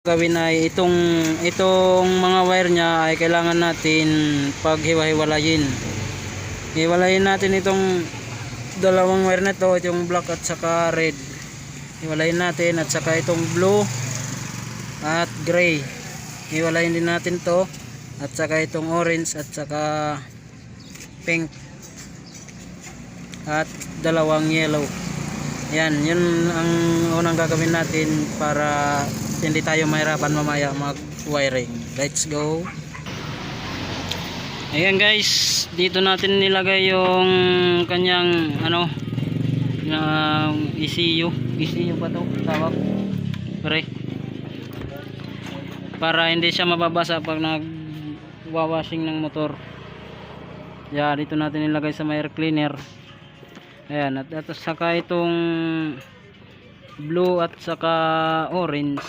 Gawin ay itong mga wire niya ay kailangan natin paghiwa-hiwalayin. Hiwalayin natin itong dalawang wire na to, yung black at saka red. Hiwalayin natin, at saka itong blue at gray. Hiwalayin din natin to, at saka itong orange at saka pink at dalawang yellow. Yan, yun ang unang gagawin natin para hindi tayo mahirapan mamaya mag wiring. Let's go. Ayan guys, dito natin nilagay yung kanyang ECU pa to tawag, pre, para hindi siya mababasa pag nagwawashing ng motor. Yan, dito natin nilagay sa air cleaner. Ayan, at saka itong blue at saka orange